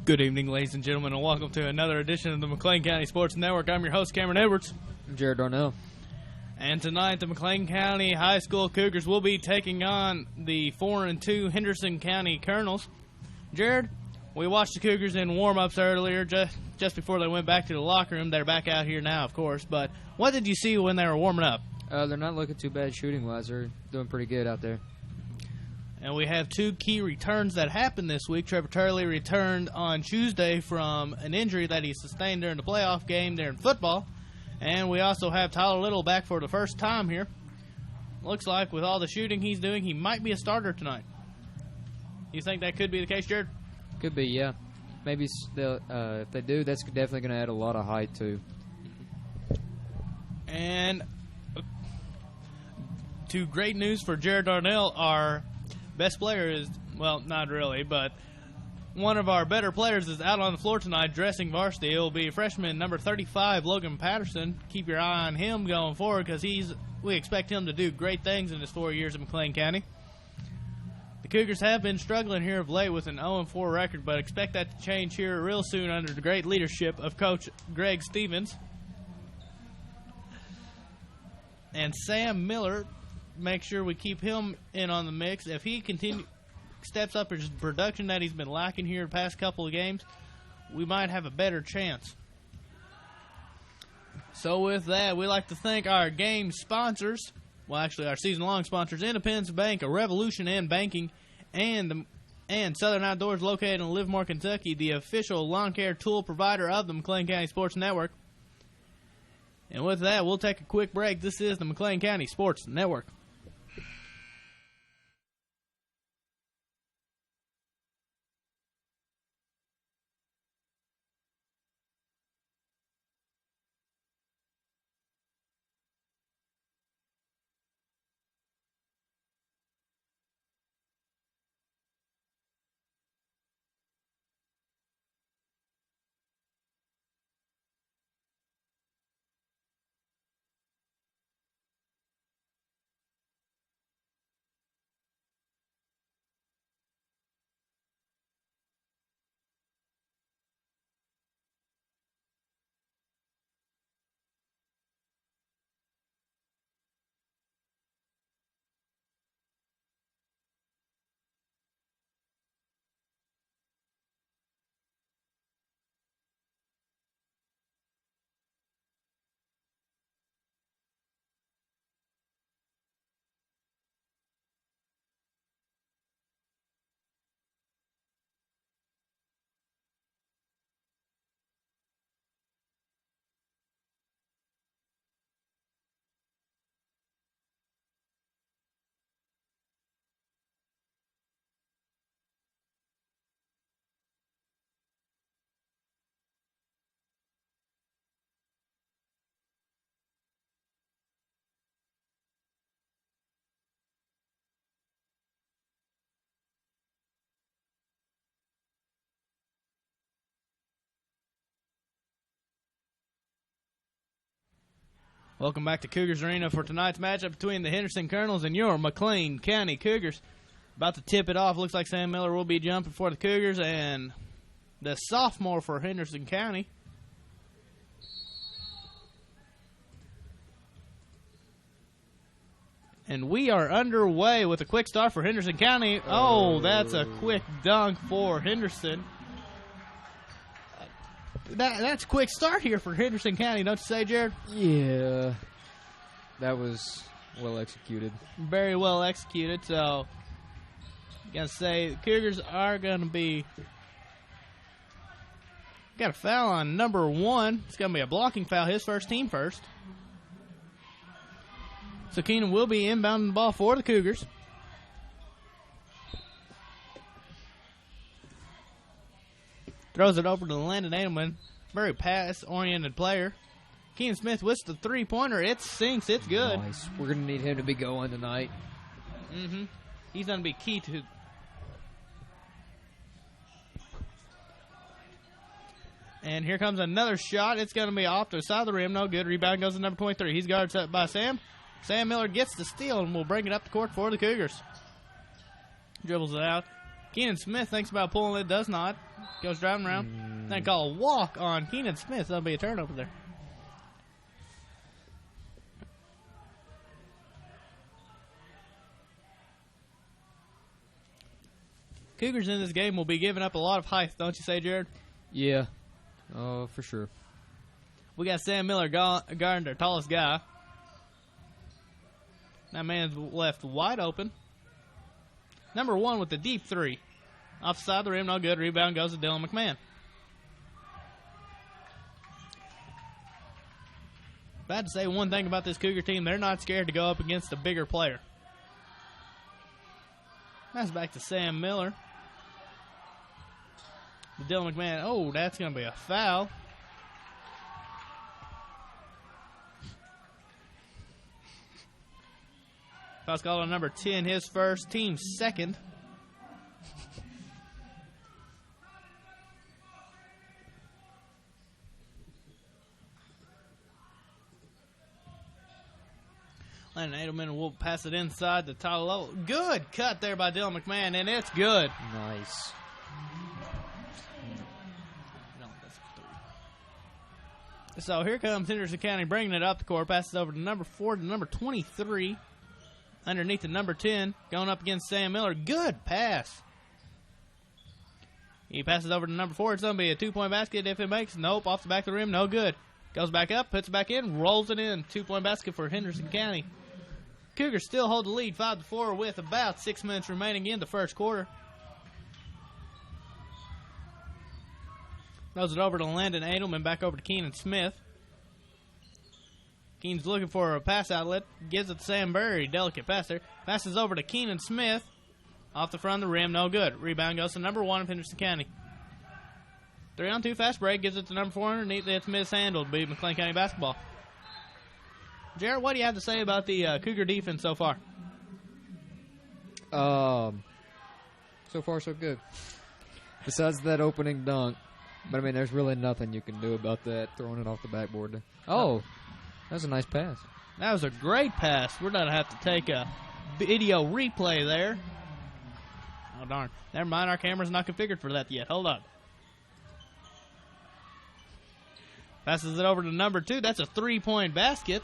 Good evening, ladies and gentlemen, and welcome to another edition of the McLean County Sports Network. I'm your host, Cameron Edwards. I'm Jared Darnell. And tonight, the McLean County High School Cougars will be taking on the 4-2 Henderson County Colonels. Jared, we watched the Cougars in warm-ups earlier, just before they went back to the locker room. They're back out here now, of course. But what did you see when they were warming up? They're not looking too bad shooting-wise. They're doing pretty good out there. And we have two key returns that happened this week. Trevor Turley returned on Tuesday from an injury that he sustained during the playoff game there in football. And we also have Tyler Little back for the first time here. Looks like with all the shooting he's doing, he might be a starter tonight. You think that could be the case, Jared? Could be, yeah. Maybe if they do, that's definitely going to add a lot of height, too. And to great news for Jared Darnell, our best player is, well, not really, but one of our better players is out on the floor tonight dressing varsity. It will be freshman number 35, Logan Patterson. Keep your eye on him going forward because we expect him to do great things in his 4 years at McLean County. The Cougars have been struggling here of late with an 0-4 record, but expect that to change here real soon under the great leadership of Coach Greg Stevens. And Sam Miller, make sure we keep him in on the mix. If he steps up his production that he's been lacking here the past couple of games, we might have a better chance. So with that, we'd like to thank our game sponsors, well, actually our season-long sponsors, Independence Bank, A Revolution in Banking, and Southern Outdoors, located in Livermore, Kentucky, the official lawn care tool provider of the McLean County Sports Network. And with that, we'll take a quick break. This is the McLean County Sports Network. Welcome back to Cougars Arena for tonight's matchup between the Henderson Colonels and your McLean County Cougars. About to tip it off. Looks like Sam Miller will be jumping for the Cougars, and the sophomore for Henderson County. And we are underway with a quick start for Henderson County. Oh, that's a quick dunk for Henderson. That's a quick start here for Henderson County, don't you say, Jared? Yeah. That was well executed. Very well executed. So, going to say the Cougars are going to be... Got a foul on number 1. It's going to be a blocking foul, his first, team first. So Keenan will be inbounding the ball for the Cougars. Throws it over to Landon Edelman. Very pass-oriented player. Keenan Smith with the three-pointer. It sinks. It's good. Nice. We're going to need him to be going tonight. Mm-hmm. He's going to be key to... And here comes another shot. It's going to be off to the side of the rim. No good. Rebound goes to number 23. He's guarded up by Sam. Sam Miller gets the steal and will bring it up the court for the Cougars. Dribbles it out. Keenan Smith thinks about pulling it, does not. Goes driving around. They call a walk on Keenan Smith. That'll be a turnover there. Cougars in this game will be giving up a lot of height, don't you say, Jared? Yeah. Oh, for sure. We got Sam Miller guarding their tallest guy. That man's left wide open. Number 1 with the deep 3. Off the side of the rim, no good. Rebound goes to Dylan McMahon. If I had to say one thing about this Cougar team, they're not scared to go up against a bigger player. That's back to Sam Miller. Dylan McMahon. Oh, that's going to be a foul. Foul's called on number 10, his first, team's second. Landon Edelman will pass it inside to Tyler Lovell. Good cut there by Dylan McMahon, and it's good. Nice. So here comes Henderson County bringing it up the court. Passes over to number 4 to number 23. Underneath the number 10. Going up against Sam Miller. Good pass. He passes over to number 4. It's going to be a 2-point basket if it makes. Nope. Off the back of the rim. No good. Goes back up. Puts it back in. Rolls it in. 2-point basket for Henderson County. Cougars still hold the lead 5-4 with about 6 minutes remaining in the first quarter. Throws it over to Landon Edelman. Back over to Keenan Smith. Keenan's looking for a pass outlet. Gives it to Sam Berry. Delicate pass there. Passes over to Keenan Smith. Off the front of the rim. No good. Rebound goes to number 1 of Henderson County. 3-on-2 fast break. Gives it to number 4 underneath. It's mishandled. Beat McLean County basketball. Jared, what do you have to say about the Cougar defense so far? So far, so good. Besides that opening dunk. But, I mean, there's really nothing you can do about that, throwing it off the backboard. Oh, that was a nice pass. That was a great pass. We're going to have to take a video replay there. Oh, darn. Never mind, our camera's not configured for that yet. Hold on. Passes it over to number 2. That's a 3-point basket.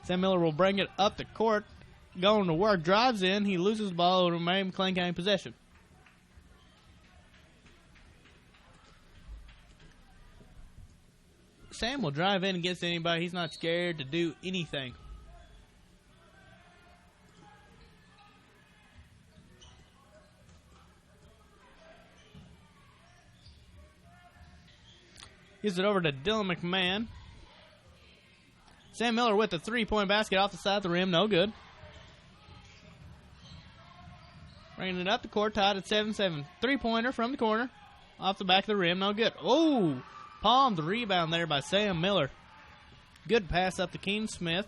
Sam Miller will bring it up the court. Going to work, drives in. He loses the ball. It will remain McLean County possession. Sam will drive in against anybody. He's not scared to do anything. Gives it over to Dylan McMahon. Sam Miller with the 3-point basket off the side of the rim. No good. Bringing it up the court, tied at 7-7. 3-pointer from the corner. Off the back of the rim, no good. Oh, palmed the rebound there by Sam Miller. Good pass up to Keenan Smith.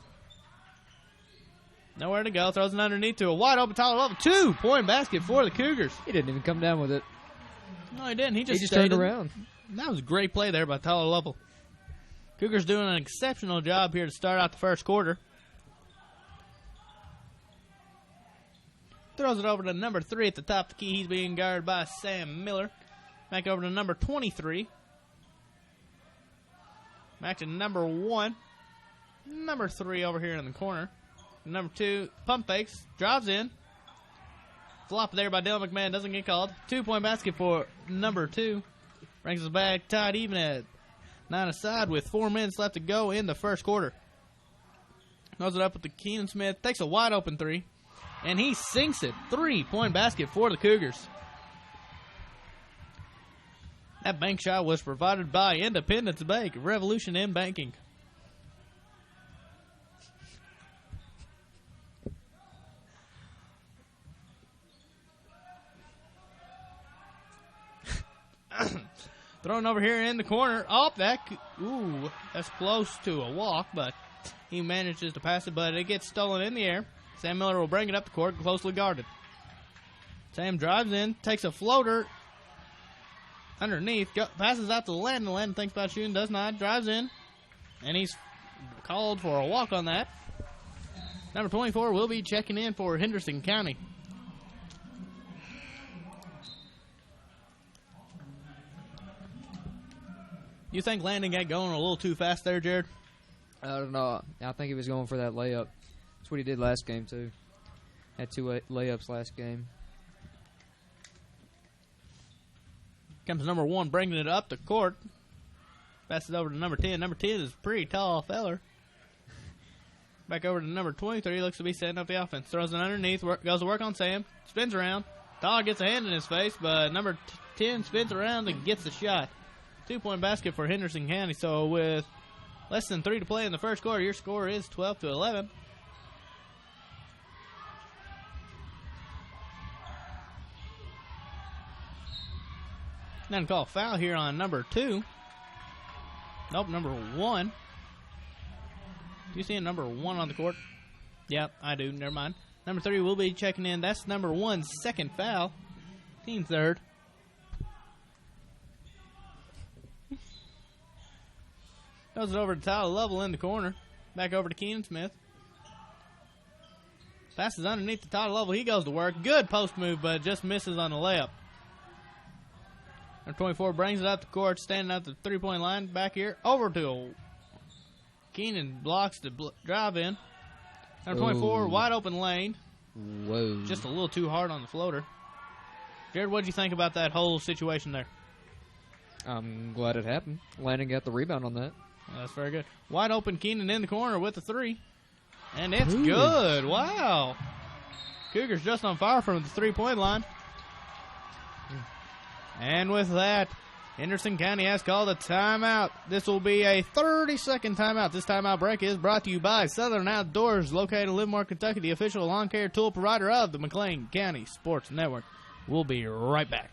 Nowhere to go. Throws it underneath to a wide open Tyler Lovell. 2-point basket for the Cougars. He didn't even come down with it. No, he didn't. He just turned around. That was a great play there by Tyler Lovell. Cougars doing an exceptional job here to start out the first quarter. Throws it over to number 3 at the top of the key. He's being guarded by Sam Miller. Back over to number 23. Back to number 1. Number 3 over here in the corner. Number 2, pump fakes. Drives in. Flop there by Dylan McMahon. Doesn't get called. 2-point basket for number 2. Brings us back tied even at 9 aside with 4 minutes left to go in the first quarter. Throws it up with the Keenan Smith. Takes a wide open 3. And he sinks it. 3-point basket for the Cougars. That bank shot was provided by Independence Bank. Revolution in banking. Thrown over here in the corner. Oh, that's close to a walk, but he manages to pass it, but it gets stolen in the air. Sam Miller will bring it up the court, closely guarded. Sam drives in, takes a floater underneath, passes out to Landon. Landon thinks about shooting, does not, drives in, and he's called for a walk on that. Number 24 will be checking in for Henderson County. You think Landon got going a little too fast there, Jared? I don't know. I think he was going for that layup. That's what he did last game, too. Had 2 layups last game. Comes number 1, bringing it up the court. Passes over to number 10. Number 10 is a pretty tall feller. Back over to number 23. Looks to be setting up the offense. Throws it underneath. Goes to work on Sam. Spins around. Todd gets a hand in his face, but number 10 spins around and gets the shot. 2-point basket for Henderson County. So with less than 3 to play in the first quarter, your score is 12-11. Now call a foul here on number 2. Nope, number 1. Do you see a number 1 on the court? Yep, I do. Never mind. Number 3 will be checking in. That's number 1's second foul. Team third. Goes it over to Tyler Lovell in the corner. Back over to Keenan Smith. Passes underneath to Tyler Lovell. He goes to work. Good post move, but just misses on the layup. Number 24 brings it up the court, standing at the 3-point line. Back here, over to Keenan, blocks the drive in. Number 24, wide open lane. Whoa. Just a little too hard on the floater. Jared, what did you think about that whole situation there? I'm glad it happened. Landon got the rebound on that. Well, that's very good. Wide open Keenan in the corner with the 3. And it's good. Wow. Cougars just on fire from the 3-point line. And with that, Henderson County has called a timeout. This will be a 30-second timeout. This timeout break is brought to you by Southern Outdoors, located in Livermore, Kentucky, the official lawn care tool provider of the McLean County Sports Network. We'll be right back.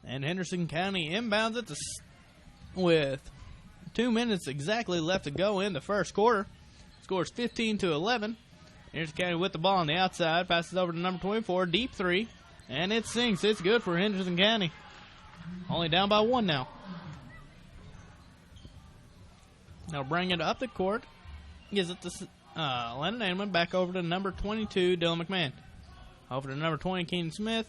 And Henderson County inbounds it with 2 minutes exactly left to go in the first quarter. Scores 15-11. Henderson County with the ball on the outside. Passes over to number 24. Deep 3. And it sinks. It's good for Henderson County. Only down by 1 now. Now bring it up the court. Gives it to Landon Edelman. Back over to number 22, Dylan McMahon. Over to number 20, Keenan Smith.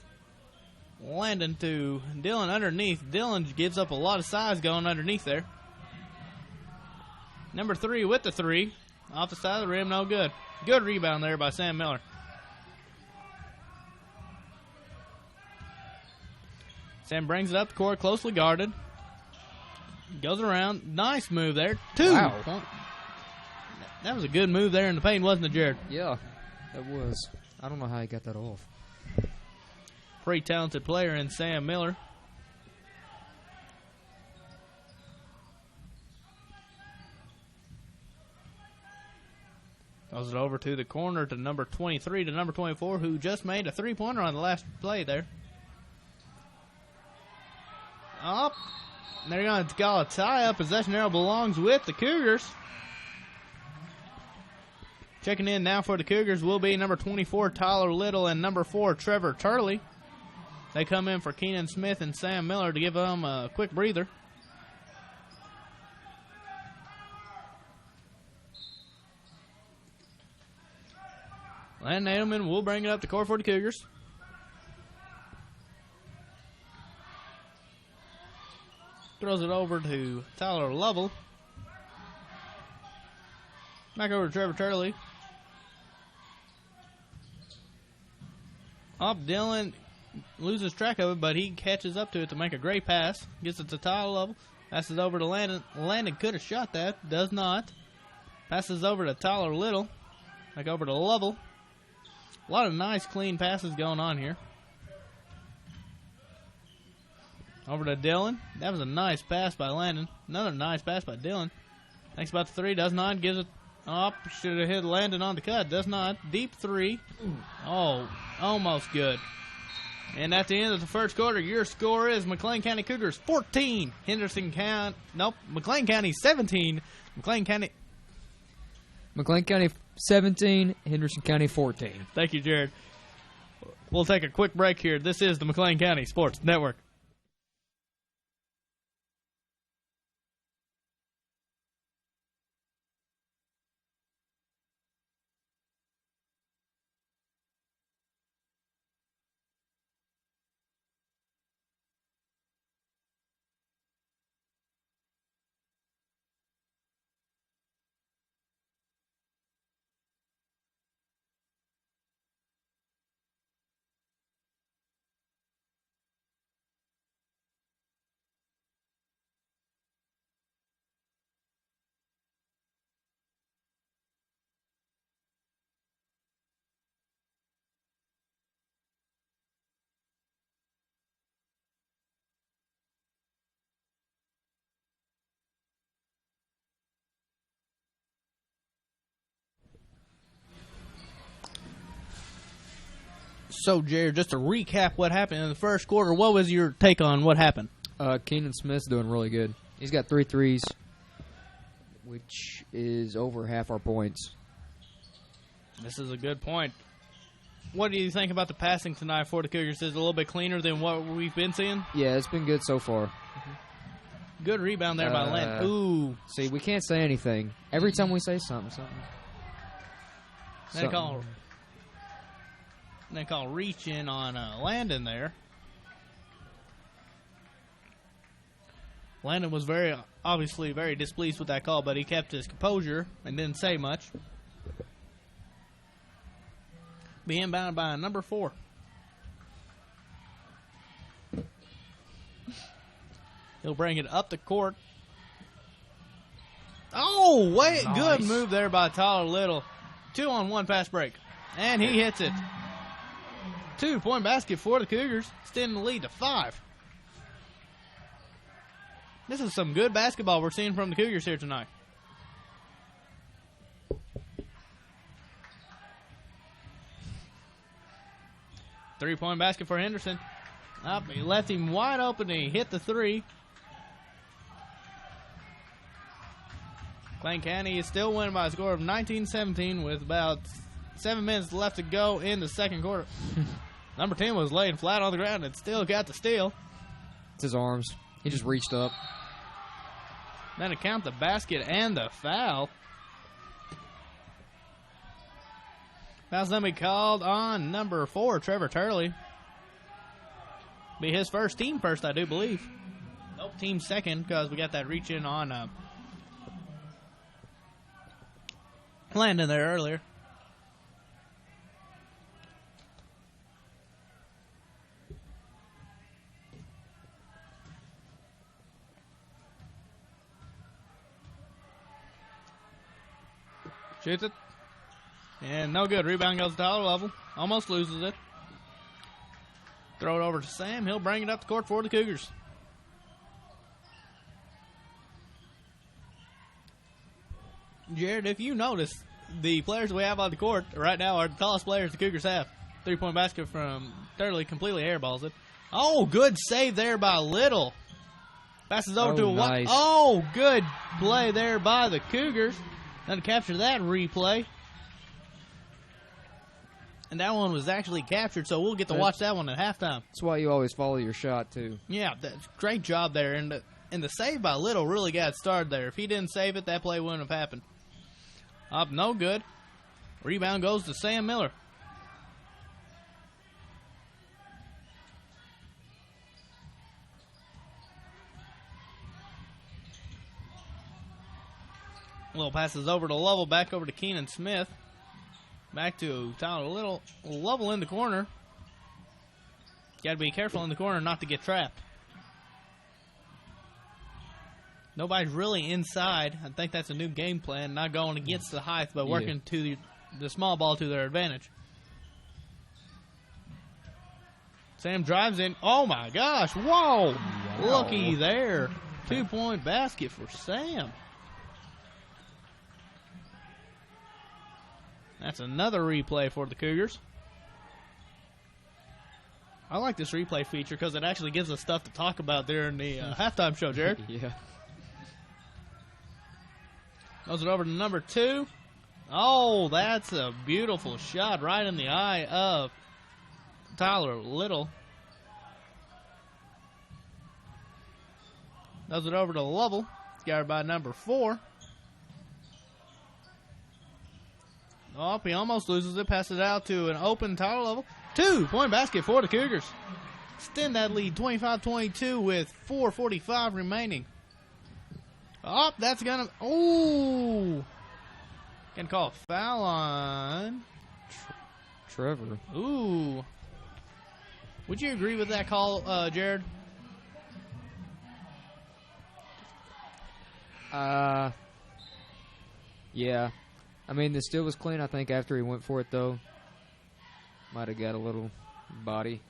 Landon to Dylan underneath. Dylan gives up a lot of size going underneath there. Number 3 with the 3. Off the side of the rim, no good. Good rebound there by Sam Miller. Sam brings it up the court, closely guarded. Goes around. Nice move there. 2. Wow. That was a good move there in the paint, wasn't it, Jared? Yeah, that was. I don't know how he got that off. Pretty talented player in Sam Miller. Throws it over to the corner to number 23 to number 24, who just made a 3-pointer on the last play there. Up. They're going to call a tie-up. Possession arrow belongs with the Cougars. Checking in now for the Cougars will be number 24, Tyler Little, and number 4, Trevor Turley. They come in for Keenan Smith and Sam Miller to give them a quick breather. Landon Edelman will bring it up the court for the Cougars. Throws it over to Tyler Lovell. Back over to Trevor Turley. Up Dylan. Loses track of it, but he catches up to it to make a great pass. Gets it to Tyler Lovell. Passes over to Landon. Landon could have shot that. Does not. Passes over to Tyler Little. Back over to Lovell. A lot of nice, clean passes going on here. Over to Dylan. That was a nice pass by Landon. Another nice pass by Dylan. Thinks about the three. Does not. Gives it up. Should have hit Landon on the cut. Does not. Deep three. Oh, almost good. And at the end of the first quarter, your score is McLean County Cougars 14. McLean County 17. McLean County 17, Henderson County 14. Thank you, Jared. We'll take a quick break here. This is the McLean County Sports Network. So, Jared, just to recap what happened in the first quarter, what was your take on what happened? Keenan Smith's doing really good. He's got 3 threes, which is over half our points. This is a good point. What do you think about the passing tonight for the Cougars? Is it a little bit cleaner than what we've been seeing? Yeah, it's been good so far. Good rebound there by Landon. Ooh. See, we can't say anything. Every time we say something. They call reaching on Landon there. Landon was obviously very displeased with that call, but he kept his composure and didn't say much. Being bound by number 4. He'll bring it up the court. Oh, wait. Nice. Good move there by Tyler Little. 2-on-1 pass break. And he hits it. 2-point basket for the Cougars. Extending the lead to 5. This is some good basketball we're seeing from the Cougars here tonight. Three-point basket for Henderson. He left him wide open. He hit the 3. McLean County is still winning by a score of 19-17 with about 7 minutes left to go in the second quarter. Number 10 was laying flat on the ground and still got the steal. It's his arms. He just reached up. Then to count the basket and the foul. Foul's going to be called on number 4, Trevor Turley. Be his first, team first, I do believe. Nope, team second, because we got that reach in on Landon there earlier. Shoots it. And no good. Rebound goes to Tyler Lovell. Almost loses it. Throw it over to Sam. He'll bring it up the court for the Cougars. Jared, if you notice, the players we have on the court right now are the tallest players the Cougars have. 3-point basket from Turley, completely airballs it. Oh, good save there by Little. Passes over to a nice. Oh, good play there by the Cougars. Now to capture that replay. And that one was actually captured, so we'll get to watch that one at halftime. That's why you always follow your shot, too. Yeah, that's great job there. And the save by Little really got started there. If he didn't save it, that play wouldn't have happened. Up, no good. Rebound goes to Sam Miller. Little passes over to Lovell, back over to Keenan Smith. Back to Tyler Little. Lovell in the corner. Got to be careful in the corner not to get trapped. Nobody's really inside. I think that's a new game plan, not going against the height, but working to the small ball to their advantage. Sam drives in. Oh, my gosh. Whoa. Looky there. 2-point basket for Sam. That's another replay for the Cougars. I like this replay feature because it actually gives us stuff to talk about during the halftime show, Jared. Yeah. Throws it over to number 2. Oh, that's a beautiful shot right in the eye of Tyler Little. Throws it over to Lovell. Guarded by number 4. Oh, he almost loses it. Passes it out to an open Tyler Lovell. 2-point basket for the Cougars. Extend that lead 25-22 with 4:45 remaining. Oh, that's going to... Oh! Gonna call a foul on... Trevor. Ooh. Would you agree with that call, Jared? Yeah. I mean, the steal was clean, I think, after he went for it, though. Might have got a little body.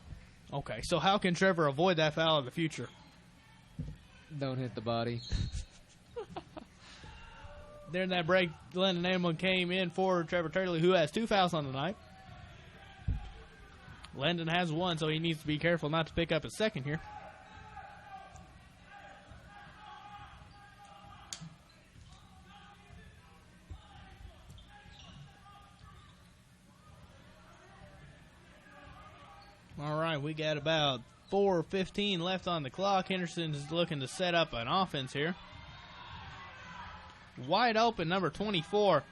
Okay, so how can Trevor avoid that foul in the future? Don't hit the body. During that break, Landon Edelman came in for Trevor Turley, who has 2 fouls on the night. Landon has 1, so he needs to be careful not to pick up his second here. All right, we got about 4:15 left on the clock. Henderson is looking to set up an offense here. Wide open, number 24.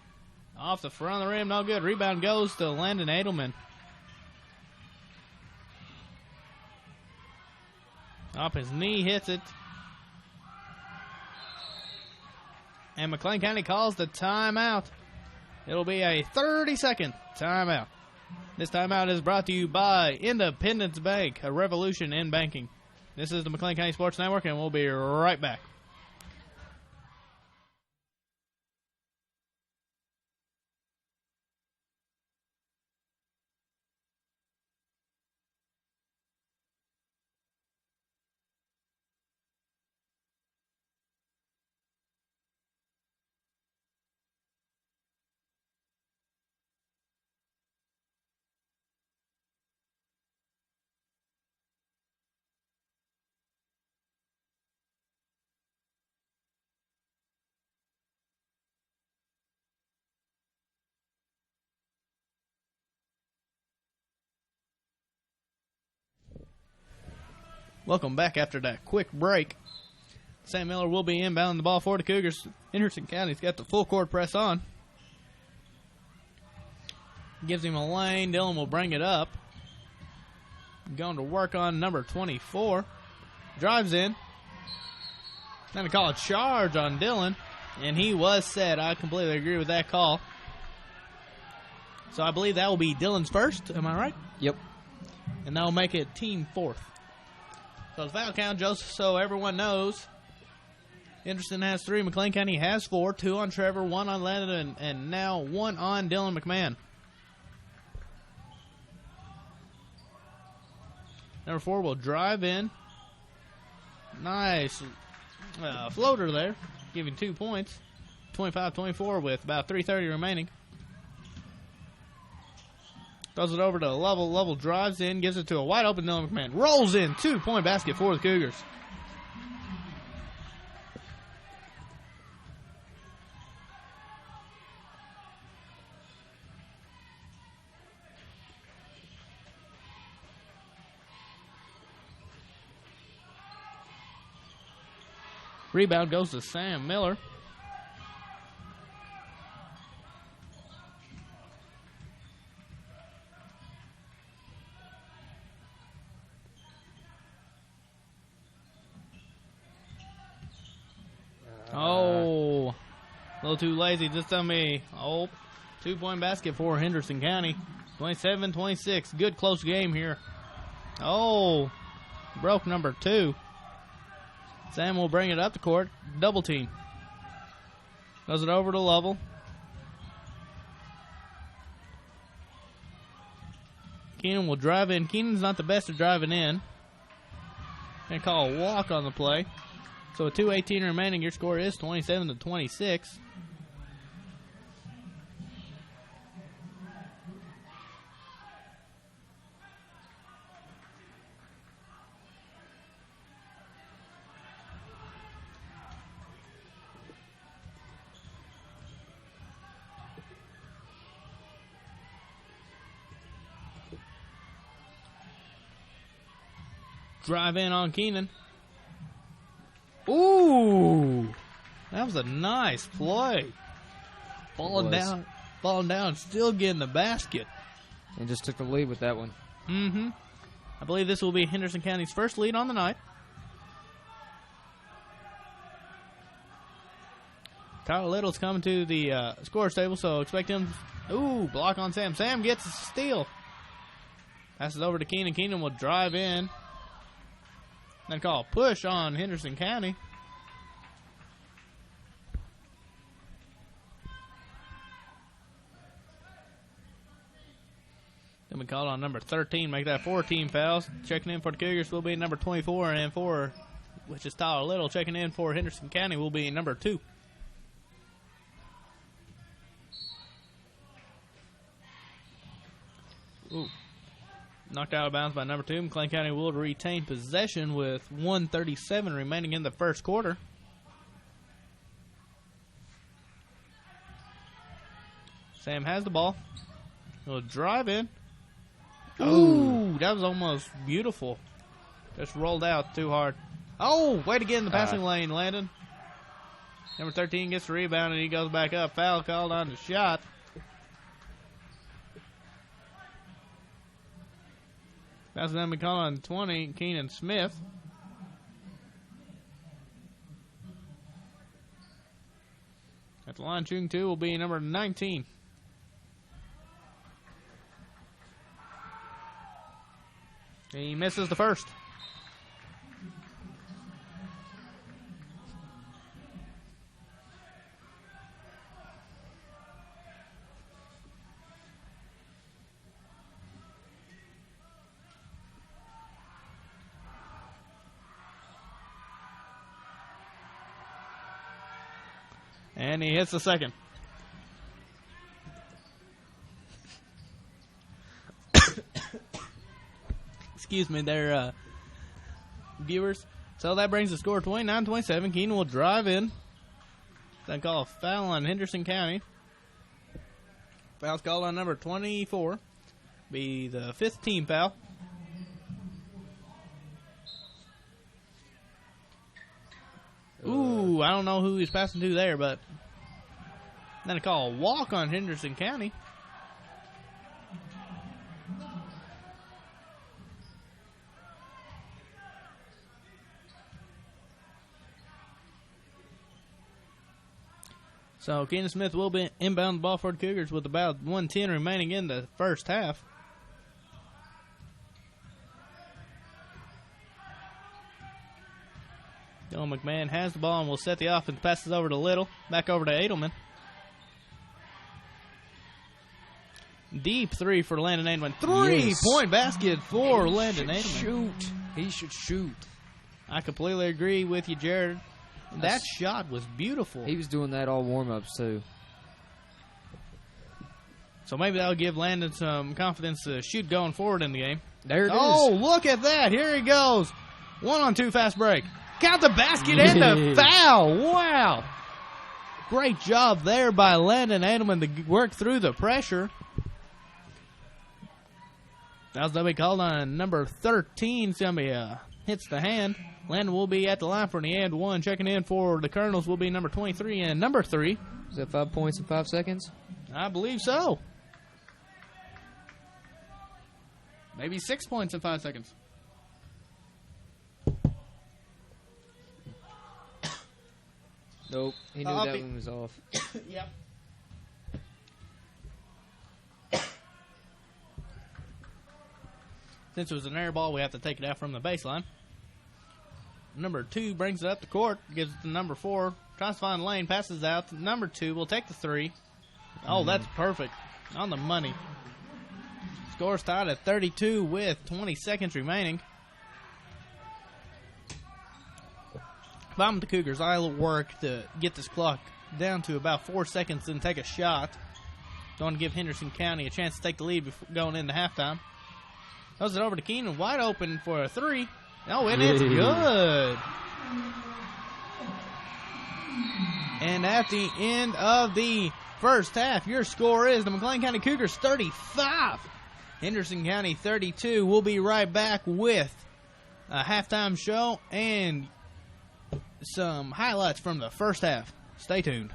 Off the front of the rim, no good. Rebound goes to Landon Edelman. Up his knee, hits it. And McLean County calls the timeout. It'll be a 30-second timeout. This timeout is brought to you by Independence Bank, a revolution in banking. This is the McLean County Sports Network, and we'll be right back. Welcome back after that quick break. Sam Miller will be inbounding the ball for the Cougars. Henderson County's got the full court press on. Gives him a lane. Dillon will bring it up. Going to work on number 24. Drives in. Going to call a charge on Dillon. And he was set. I completely agree with that call. So I believe that will be Dillon's first. Am I right? Yep. And that will make it team fourth. So the foul count, Joseph, so everyone knows. Henderson has 3. McLean County has 4. 2 on Trevor, 1 on Landon, and now 1 on Dylan McMahon. Number 4 will drive in. Nice floater there, giving 2 points. 25-24 with about 3:30 remaining. Throws it over to Lovell. Lovell drives in, gives it to a wide open Dylan McMahon. Rolls in, 2-point basket for the Cougars. Rebound goes to Sam Miller. Oh, a little too lazy. Just tell me. Oh, 2-point basket for Henderson County. 27-26. Good close game here. Oh, broke number 2. Sam will bring it up the court. Double team. Does it over to Lovell. Keenan will drive in. Keenan's not the best at driving in. Going to call a walk on the play. So with 2:18 remaining, your score is 27-26. Drive in on Keenan. Ooh, that was a nice play. Falling down, still getting the basket. And just took the lead with that one. Mm-hmm. I believe this will be Henderson County's first lead on the night. Tyler Little's coming to the scorer's table, so expect him. Ooh, block on Sam. Sam gets a steal. Passes over to Keenan. Keenan will drive in. Then call a push on Henderson County. Then we call on number 13, make that 14 fouls. Checking in for the Cougars will be number 24, and which is Tyler Little. Checking in for Henderson County will be number 2. Ooh. Knocked out of bounds by number 2. McLean County will retain possession with 1:37 remaining in the first quarter. Sam has the ball. He'll drive in. Ooh, that was almost beautiful. Just rolled out too hard. Oh, way to get in the passing lane, Landon. Number 13 gets the rebound, and he goes back up. Foul called on the shot. That's going to be called on 20, Keenan Smith. At the line, shooting 2 will be number 19. He misses the first. And he hits the second. Excuse me there, viewers. So that brings the score 29-27. Keenan will drive in. Then call a foul on Henderson County. Foul's called on number 24. Be the 5th team foul. Ooh, I don't know who he's passing to there, but then a call a walk on Henderson County. So Keenan Smith will be inbound the ball for the Cougars with about 1:10 remaining in the first half. Dylan McMahon has the ball and will set the offense. Passes over to Little. Back over to Edelman. Deep 3 for Landon Edelman. 3-point basket for Landon Edelman. He should shoot. I completely agree with you, Jared. That shot was beautiful. He was doing that all warm-ups, too. So maybe that'll give Landon some confidence to shoot going forward in the game. There it is. Oh, look at that. Here he goes. 1-on-2 fast break. Got the basket and the foul. Wow. Great job there by Landon Edelman to work through the pressure. That was going to be called on number 13. It's going to be hits the hand. Landon will be at the line for the and 1. Checking in for the Colonels will be number 23 and number 3. Is that 5 points in 5 seconds? I believe so. Maybe 6 points in 5 seconds. Nope. He knew that one was off. Yep. Since it was an air ball, we have to take it out from the baseline. Number 2 brings it up the court, gives it to number 4, tries to find the lane, passes out. Number 2 will take the 3. Oh, that's perfect. On the money. Score's tied at 32 with 20 seconds remaining. If I'm the Cougars, I'll work to get this clock down to about 4 seconds and take a shot. Don't want to give Henderson County a chance to take the lead before going into halftime. Throws it over to Keenan, wide open for a three. Oh, and it's good. And at the end of the first half, your score is the McLean County Cougars 35, Henderson County 32. We'll be right back with a halftime show and some highlights from the first half. Stay tuned.